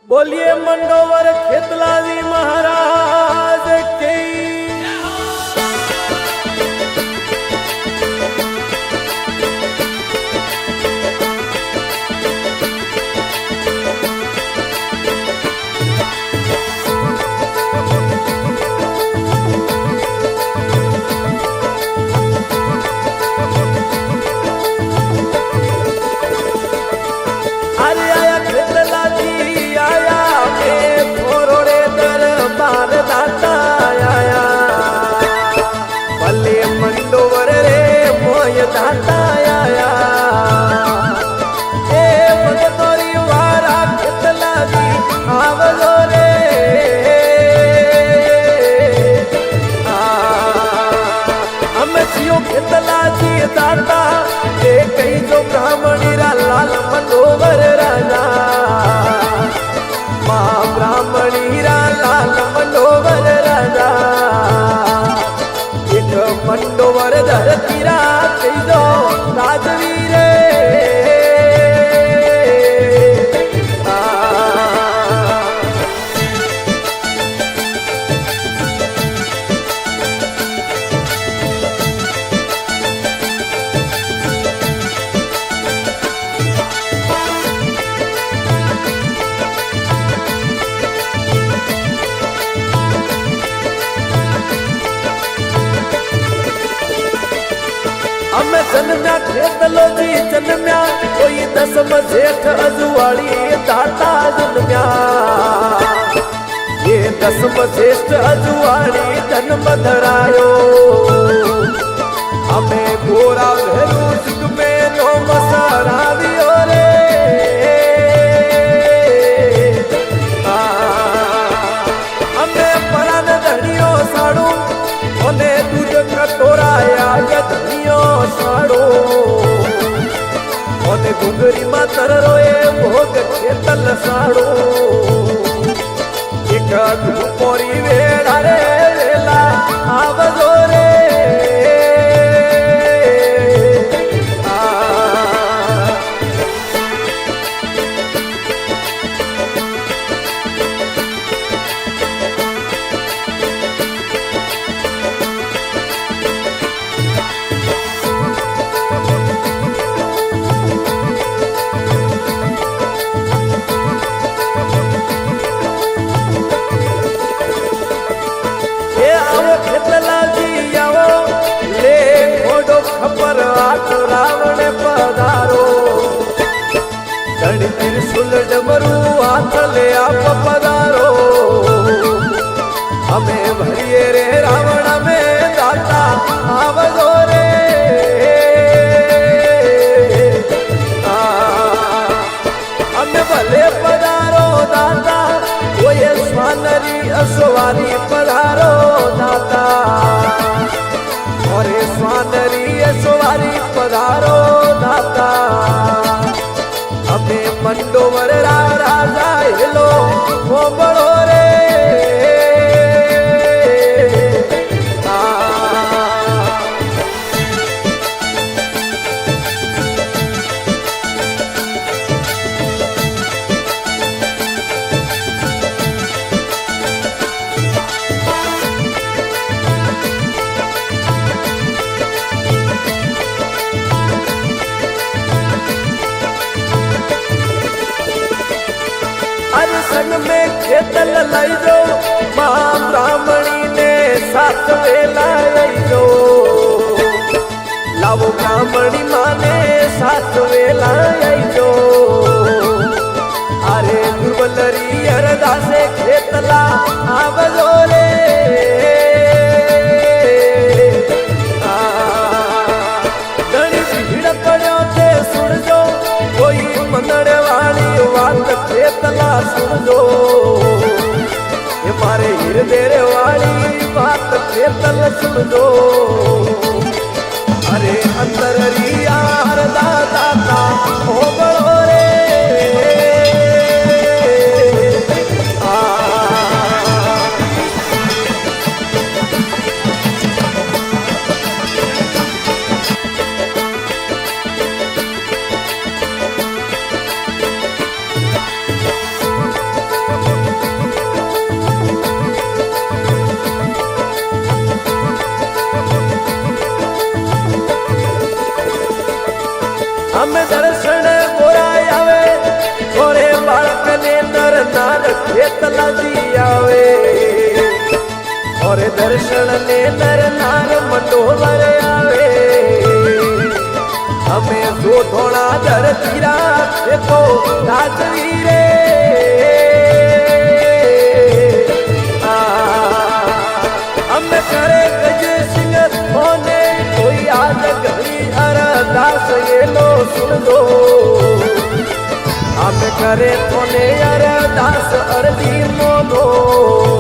बोलिए मंडोवर खेतलाजी महाराज की। खेतलाजी दाता कई जो ब्राह्मणी लाल मनोवर राजा माँ ब्राह्मणी लाल मनोवर राजा एक मंडोवर धरती कई जो राजवीर हमें जन्म्या खेतलो जी जन्म्या कोई दसम जेठ अजुवाड़ी दाता जन्म्या ये दसम जेठ अजुवाड़ी जन्म धरायो हमें गोरा भेरू जुग में नो मसारा दियो रे हमें परान धड़ियो साड़ू ओने दूध कटोराया गधनियो साड़ो ओने घुंगरी में तररोए भोग खेतल साड़ो एक धूपोरी वेड़ा रे वेला आवजो रे रावण पधारो धनी त्रिशूल डमरू हाथ ले आप पधारो हमें भरिए रे रावण में दाता आवजो रे हमें भले पधारो दाता वो ये स्वानरी अश्वारी पधारो दाता और स्वानरी सवारी पधारो दाता हमें मंडोवर राजा हिलो वो बड़ो रे संग में खेतल लाई जो मां ब्राह्मणी ने साथ वेला लाई जो लावो ब्राह्मणी माने साथ वेला लाई जो अरे दुर्बलरी अरदासे खेतला आवजो रे घणी भीड़ पड़ो थे सुन जो कोई मंदड़ वाली बात खेतला सुन दो ये मारे हृदय वाली बात खेतल सुन दो अरे अंदर यार दाता हो बड़ो रे દર્શન ને નર નાર મંડોવર આવે અમે જો થોડા ધરતીરા એ તો રાજવીરે અમે કરે ગજે સિંહ હોને કોઈ આજ ઘડી અરદાસ એલો સુનદો અમે કરે તોને અરદાસ અરજી મોનો